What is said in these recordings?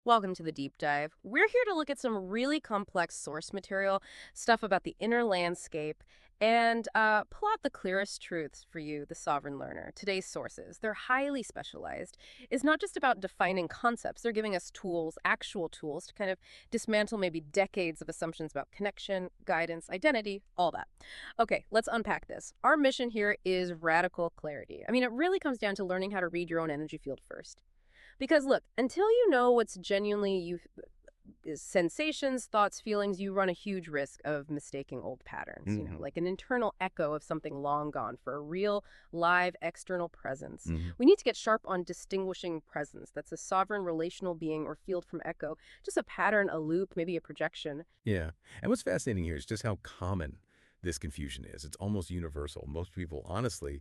Welcome to the deep dive. We're here to look at some really complex source material, stuff about the inner landscape, and pull out the clearest truths for you, the sovereign learner. Today's sources, they're highly specialized. It's not just about defining concepts, they're giving us tools, actual tools, to kind of dismantle maybe decades of assumptions about connection, guidance, identity, all that. Okay, let's unpack this. Our mission here is radical clarity. I mean, it really comes down to learning how to read your own energy field first. Because look, until you know what's genuinely you is sensations, thoughts, feelings, you run a huge risk of mistaking old patterns, like an internal echo of something long gone for a real, live, external presence. We need to get sharp on distinguishing presence. That's a sovereign relational being or field from echo, just a pattern, a loop, maybe a projection. Yeah. And what's fascinating here is just how common this confusion is. It's almost universal. Most people, honestly,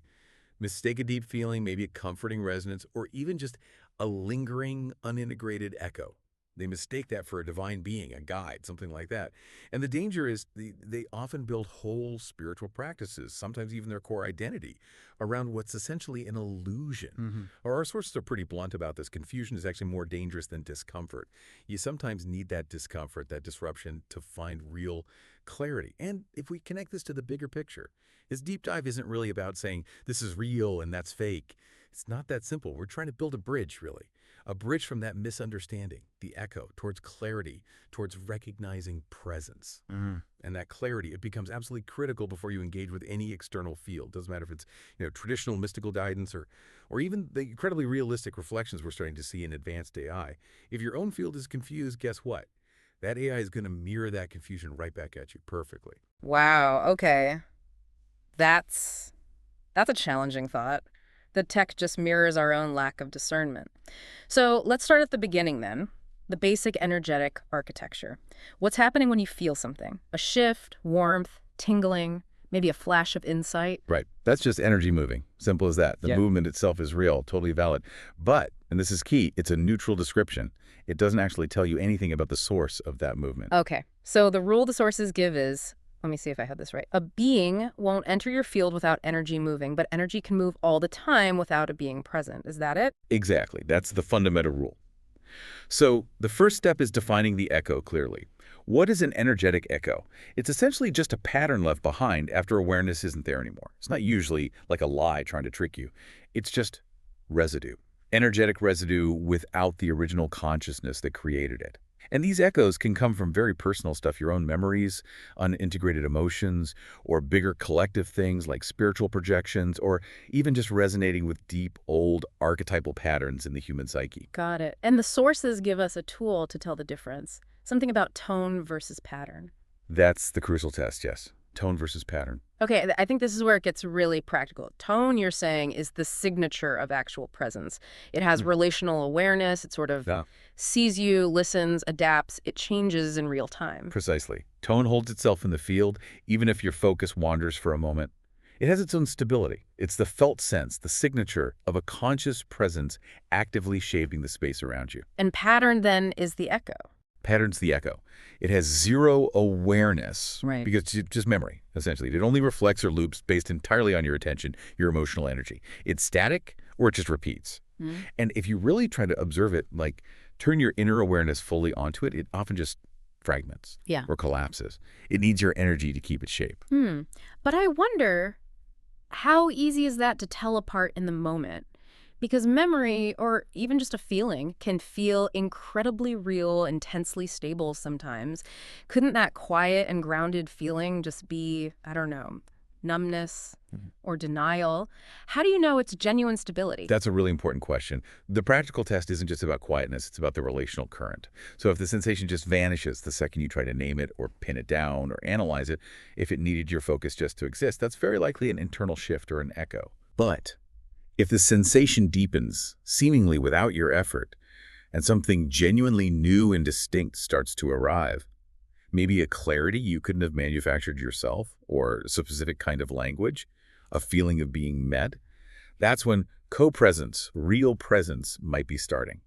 mistake a deep feeling, maybe a comforting resonance, or even just a lingering, unintegrated echo. They mistake that for a divine being, a guide, something like that. And the danger is they often build whole spiritual practices, sometimes even their core identity, around what's essentially an illusion. Our sources are pretty blunt about this. Confusion is actually more dangerous than discomfort. You sometimes need that discomfort, that disruption, to find real clarity. And if we connect this to the bigger picture, this deep dive isn't really about saying this is real and that's fake. It's not that simple. We're trying to build a bridge, really. A bridge from that misunderstanding, the echo, towards clarity, towards recognizing presence. And that clarity, it becomes absolutely critical before you engage with any external field. Doesn't matter if it's traditional mystical guidance or even the incredibly realistic reflections we're starting to see in advanced AI. If your own field is confused, guess what? That AI is going to mirror that confusion right back at you perfectly. Wow, okay. That's a challenging thought. The tech just mirrors our own lack of discernment. So let's start at the beginning then. The basic energetic architecture. What's happening when you feel something? A shift, warmth, tingling, maybe a flash of insight? Right. That's just energy moving. Simple as that. The movement itself is real, totally valid. But, and this is key, it's a neutral description. It doesn't actually tell you anything about the source of that movement. Okay. So the rule the sources give is, let me see if I have this right. A being won't enter your field without energy moving, but energy can move all the time without a being present. Is that it? Exactly. That's the fundamental rule. So the first step is defining the echo clearly. What is an energetic echo? It's essentially just a pattern left behind after awareness isn't there anymore. It's not usually like a lie trying to trick you. It's just residue. Energetic residue without the original consciousness that created it. And these echoes can come from very personal stuff, your own memories, unintegrated emotions, or bigger collective things like spiritual projections, or even just resonating with deep, old archetypal patterns in the human psyche. Got it. And the sources give us a tool to tell the difference. Something about tone versus pattern. That's the crucial test, yes. Tone versus pattern. Okay, I think this is where it gets really practical. Tone, you're saying, is the signature of actual presence. It has relational awareness. It sort of sees you, listens, adapts. It changes in real time. Precisely. Tone holds itself in the field, even if your focus wanders for a moment. It has its own stability. It's the felt sense, the signature of a conscious presence actively shaping the space around you. And pattern, then, is the echo. Pattern's the echo. It has zero awareness because it's just memory, essentially. It only reflects or loops based entirely on your attention, your emotional energy. It's static or it just repeats. And if you really try to observe it, like turn your inner awareness fully onto it, it often just fragments or collapses. It needs your energy to keep its shape. But I wonder, how easy is that to tell apart in the moment? Because memory, or even just a feeling, can feel incredibly real, intensely stable sometimes. Couldn't that quiet and grounded feeling just be, I don't know, numbness or denial? How do you know it's genuine stability? That's a really important question. The practical test isn't just about quietness, it's about the relational current. So if the sensation just vanishes the second you try to name it or pin it down or analyze it, if it needed your focus just to exist, that's very likely an internal shift or an echo. But if the sensation deepens, seemingly without your effort, and something genuinely new and distinct starts to arrive, maybe a clarity you couldn't have manufactured yourself, or a specific kind of language, a feeling of being met, that's when co-presence, real presence, might be starting.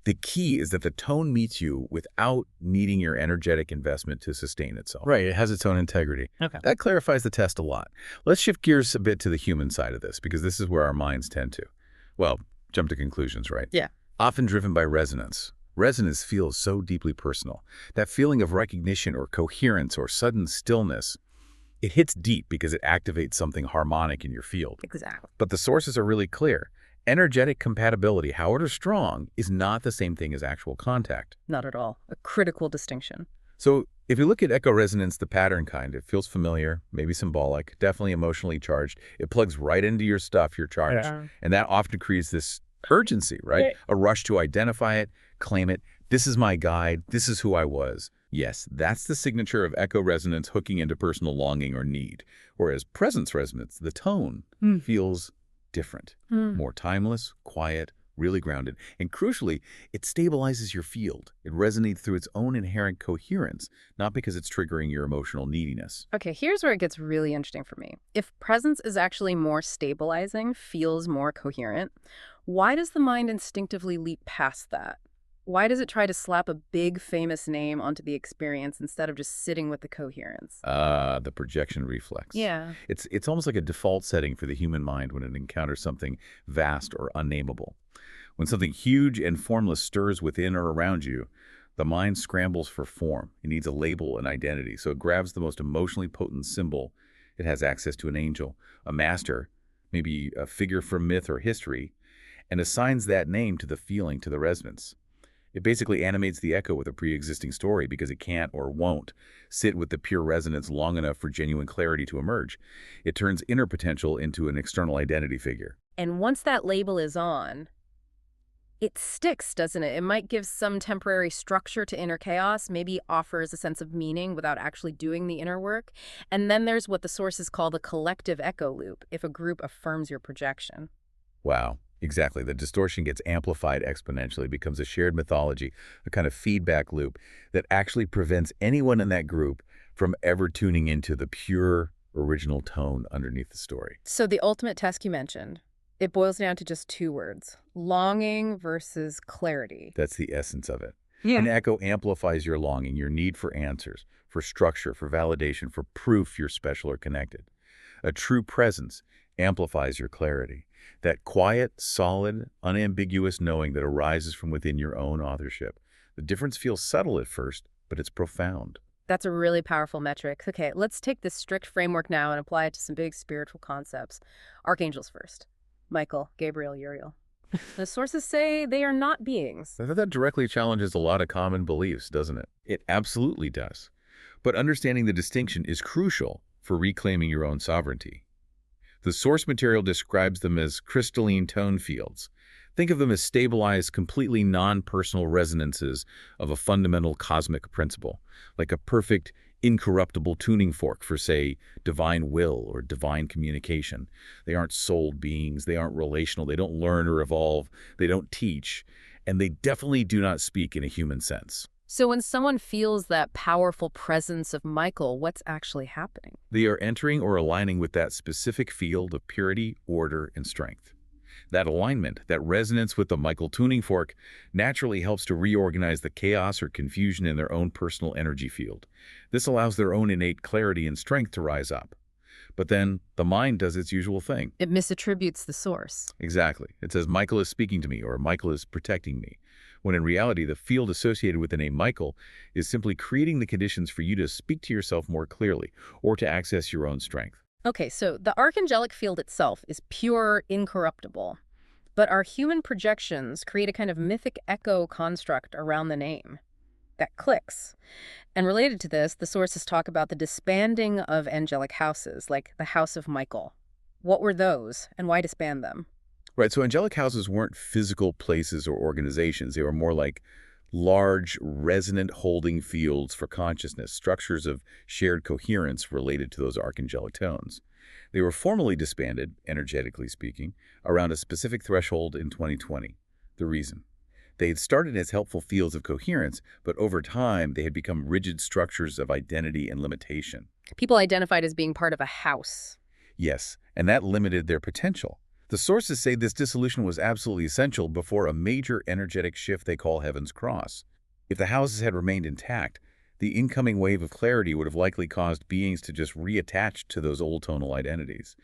The key is that the tone meets you without needing your energetic investment to sustain itself. Right, it has its own integrity. Okay. That clarifies the test a lot. Let's shift gears a bit to the human side of this, because this is where our minds tend to, well, jump to conclusions, right? Yeah. Often driven by resonance. Resonance feels so deeply personal. That feeling of recognition or coherence or sudden stillness, it hits deep because it activates something harmonic in your field. Exactly. But the sources are really clear. Energetic compatibility, however strong, is not the same thing as actual contact. Not at all. A critical distinction. So if you look at echo resonance, the pattern kind, it feels familiar, maybe symbolic, definitely emotionally charged. It plugs right into your stuff, your charge. Yeah. And that often creates this urgency, right? Right. A rush to identify it, claim it. This is my guide. This is who I was. Yes, that's the signature of echo resonance hooking into personal longing or need. Whereas presence resonance, the tone, feels different, more timeless, quiet, really grounded. And crucially, it stabilizes your field. It resonates through its own inherent coherence, not because it's triggering your emotional neediness. Okay, here's where it gets really interesting for me. If presence is actually more stabilizing, feels more coherent, why does the mind instinctively leap past that? Why does it try to slap a big famous name onto the experience instead of just sitting with the coherence? The projection reflex. Yeah. It's almost like a default setting for the human mind when it encounters something vast or unnameable. When something huge and formless stirs within or around you, the mind scrambles for form. It needs a label and identity, so it grabs the most emotionally potent symbol. It has access to an angel, a master, maybe a figure from myth or history, and assigns that name to the feeling, to the resonance. It basically animates the echo with a pre-existing story because it can't or won't sit with the pure resonance long enough for genuine clarity to emerge. It turns inner potential into an external identity figure. And once that label is on, it sticks, doesn't it? It might give some temporary structure to inner chaos, maybe offers a sense of meaning without actually doing the inner work. And then there's what the sources call the collective echo loop, if a group affirms your projection. Wow, exactly. The distortion gets amplified exponentially, becomes a shared mythology, a kind of feedback loop that actually prevents anyone in that group from ever tuning into the pure original tone underneath the story. So the ultimate test you mentioned, it boils down to just two words: longing versus clarity. That's the essence of it. Yeah. An echo amplifies your longing, your need for answers, for structure, for validation, for proof you're special or connected. A true presence amplifies your clarity. That quiet, solid, unambiguous knowing that arises from within your own authorship. The difference feels subtle at first, but it's profound. That's a really powerful metric. Okay, let's take this strict framework now and apply it to some big spiritual concepts. Archangels first. Michael, Gabriel, Uriel. The sources say they are not beings. I thought that directly challenges a lot of common beliefs, doesn't it? It absolutely does. But understanding the distinction is crucial for reclaiming your own sovereignty. The source material describes them as crystalline tone fields. Think of them as stabilized, completely non-personal resonances of a fundamental cosmic principle, like a perfect, incorruptible tuning fork for, say, divine will or divine communication. They aren't souled beings, they aren't relational, they don't learn or evolve, they don't teach, and they definitely do not speak in a human sense. So when someone feels that powerful presence of Michael, what's actually happening? They are entering or aligning with that specific field of purity, order, and strength. That alignment, that resonance with the Michael tuning fork, naturally helps to reorganize the chaos or confusion in their own personal energy field. This allows their own innate clarity and strength to rise up. But then the mind does its usual thing. It misattributes the source. Exactly. It says, Michael is speaking to me, or Michael is protecting me. When in reality, the field associated with the name Michael is simply creating the conditions for you to speak to yourself more clearly, or to access your own strength. Okay, so the archangelic field itself is pure, incorruptible. But our human projections create a kind of mythic echo construct around the name that clicks. And related to this, the sources talk about the disbanding of angelic houses, like the House of Michael. What were those, and why disband them? Right, so angelic houses weren't physical places or organizations. They were more like large, resonant holding fields for consciousness, structures of shared coherence related to those archangelic tones. They were formally disbanded, energetically speaking, around a specific threshold in 2020. The reason? They had started as helpful fields of coherence, but over time they had become rigid structures of identity and limitation. People identified as being part of a house. Yes, and that limited their potential. The sources say this dissolution was absolutely essential before a major energetic shift they call Heaven's Cross. If the houses had remained intact, The incoming wave of clarity would have likely caused beings to just reattach to those old tonal identities.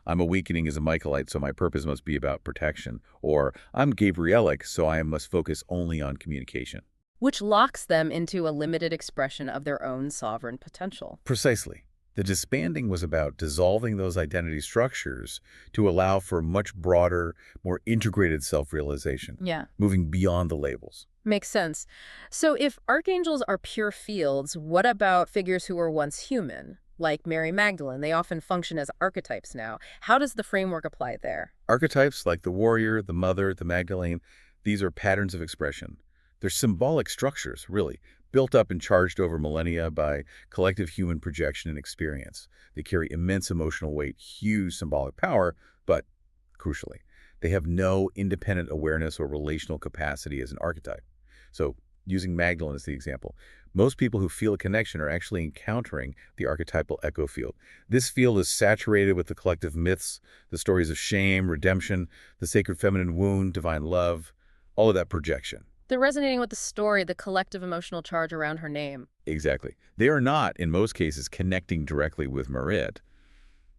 I'm awakening as a Michaelite, so my purpose must be about protection. Or I'm Gabrielic, so I must focus only on communication. Which locks them into a limited expression of their own sovereign potential. Precisely. The disbanding was about dissolving those identity structures to allow for much broader, more integrated self-realization, Yeah. moving beyond the labels. Makes sense. So if archangels are pure fields, what about figures who were once human? Like Mary Magdalene, they often function as archetypes now. How does the framework apply there? Archetypes like the warrior, the mother, the Magdalene, these are patterns of expression. They're symbolic structures, really, built up and charged over millennia by collective human projection and experience. They carry immense emotional weight, huge symbolic power, but, crucially, they have no independent awareness or relational capacity as an archetype. So, using Magdalene as the example, most people who feel a connection are actually encountering the archetypal echo field. This field is saturated with the collective myths, the stories of shame, redemption, the sacred feminine wound, divine love, all of that projection. They're resonating with the story, the collective emotional charge around her name. Exactly. They are not, in most cases, connecting directly with Merit,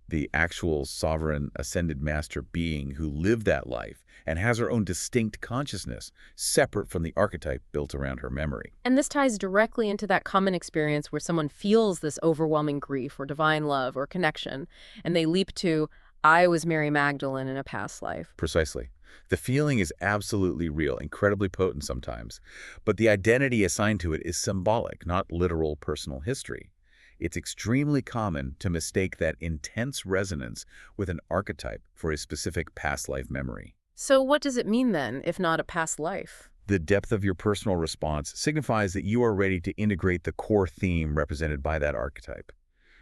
the actual sovereign ascended master being who lived that life and has her own distinct consciousness, separate from the archetype built around her memory. And this ties directly into that common experience where someone feels this overwhelming grief or divine love or connection, and they leap to, I was Mary Magdalene in a past life. Precisely. The feeling is absolutely real, incredibly potent sometimes, but the identity assigned to it is symbolic, not literal personal history. It's extremely common to mistake that intense resonance with an archetype for a specific past life memory. So what does it mean then, if not a past life? The depth of your personal response signifies that you are ready to integrate the core theme represented by that archetype.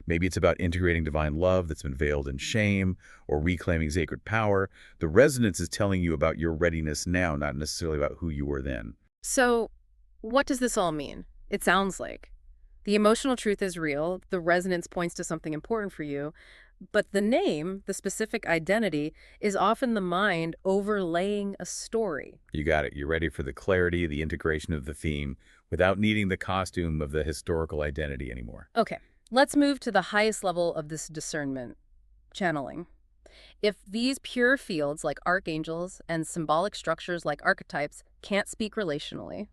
Maybe it's about integrating divine love that's been veiled in shame or reclaiming sacred power. The resonance is telling you about your readiness now, not necessarily about who you were then. So what does this all mean? It sounds like the emotional truth is real, the resonance points to something important for you, but the name, the specific identity, is often the mind overlaying a story. You got it. You're ready for the clarity, the integration of the theme, without needing the costume of the historical identity anymore. Okay, let's move to the highest level of this discernment, channeling. If these pure fields like archangels and symbolic structures like archetypes can't speak relationally,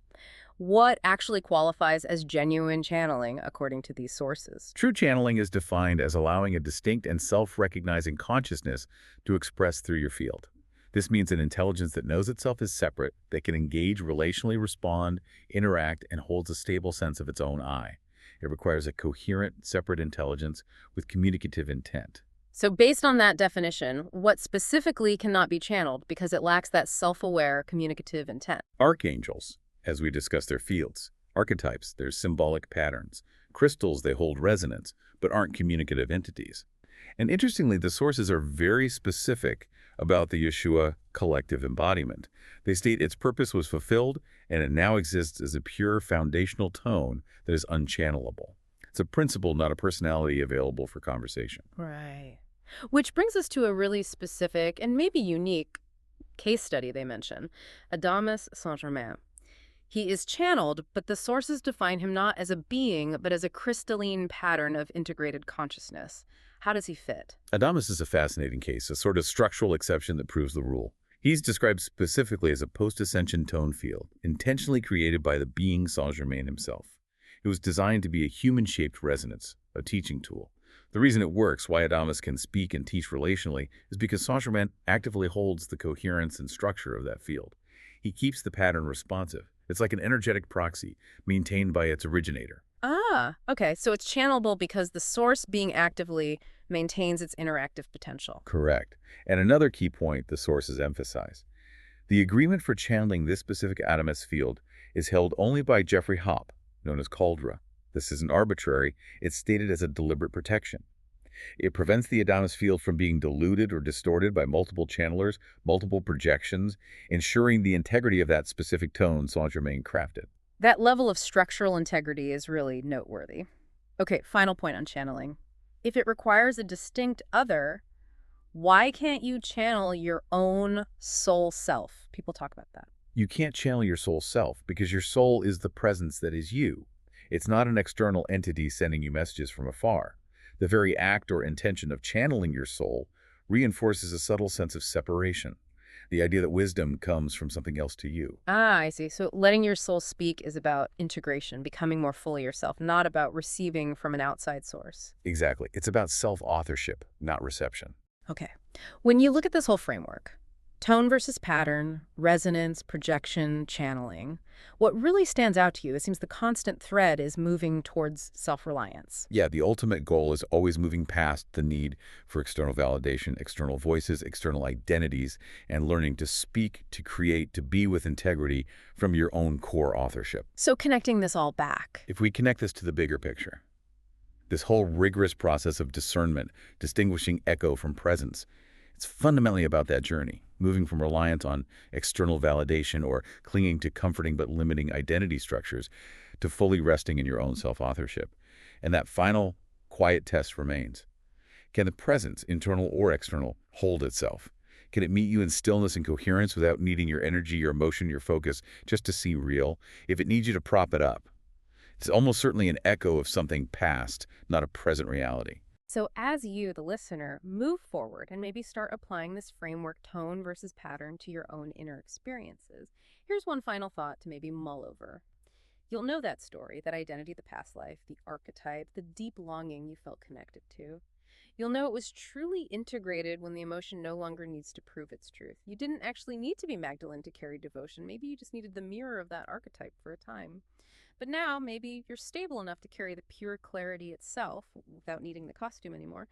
what actually qualifies as genuine channeling according to these sources? True channeling is defined as allowing a distinct and self-recognizing consciousness to express through your field. This means an intelligence that knows itself as separate, that can engage, relationally respond, interact, and holds a stable sense of its own I. It requires a coherent, separate intelligence with communicative intent. So based on that definition, what specifically cannot be channeled because it lacks that self-aware communicative intent? Archangels, as we discuss their fields. Archetypes, they're symbolic patterns. Crystals, they hold resonance, but aren't communicative entities. And interestingly, the sources are very specific about the Yeshua collective embodiment. They state its purpose was fulfilled, and it now exists as a pure foundational tone that is unchannelable. It's a principle, not a personality available for conversation. Right. Which brings us to a really specific and maybe unique case study they mention, Adamus Saint-Germain. He is channeled, but the sources define him not as a being, but as a crystalline pattern of integrated consciousness. How does he fit? Adamus is a fascinating case, a sort of structural exception that proves the rule. He's described specifically as a post-ascension tone field, intentionally created by the being Saint-Germain himself. It was designed to be a human-shaped resonance, a teaching tool. The reason it works, why Adamus can speak and teach relationally, is because Saint-Germain actively holds the coherence and structure of that field. He keeps the pattern responsive. It's like an energetic proxy, maintained by its originator. Ah, okay. So it's channelable because the source being actively maintains its interactive potential. Correct. And another key point the sources emphasize. The agreement for channeling this specific Adamus field is held only by Jeffrey Hopp, known as Cauldre. This isn't arbitrary. It's stated as a deliberate protection. It prevents the Adamus field from being diluted or distorted by multiple channelers, multiple projections, ensuring the integrity of that specific tone Saint-Germain crafted. That level of structural integrity is really noteworthy. Okay, final point on channeling. If it requires a distinct other, why can't you channel your own soul self? People talk about that. You can't channel your soul self because your soul is the presence that is you. It's not an external entity sending you messages from afar. The very act or intention of channeling your soul reinforces a subtle sense of separation, the idea that wisdom comes from something else to you. Ah, I see. So letting your soul speak is about integration, becoming more fully yourself, not about receiving from an outside source. Exactly. It's about self-authorship, not reception. Okay. When you look at this whole framework, tone versus pattern, resonance, projection, channeling, what really stands out to you, it seems the constant thread is moving towards self-reliance. Yeah, the ultimate goal is always moving past the need for external validation, external voices, external identities, and learning to speak, to create, to be with integrity from your own core authorship. So connecting this all back. If we connect this to the bigger picture, this whole rigorous process of discernment, distinguishing echo from presence, it's fundamentally about that journey, moving from reliance on external validation or clinging to comforting but limiting identity structures to fully resting in your own self-authorship. And that final, quiet test remains. Can the presence, internal or external, hold itself? Can it meet you in stillness and coherence without needing your energy, your emotion, your focus just to seem real? If it needs you to prop it up, it's almost certainly an echo of something past, not a present reality. So as you, the listener, move forward and maybe start applying this framework tone versus pattern to your own inner experiences, here's one final thought to maybe mull over. You'll know that story, that identity, the past life, the archetype, the deep longing you felt connected to. You'll know it was truly integrated when the emotion no longer needs to prove its truth. You didn't actually need to be Magdalene to carry devotion. Maybe you just needed the mirror of that archetype for a time. But now maybe you're stable enough to carry the pure clarity itself without needing the costume anymore.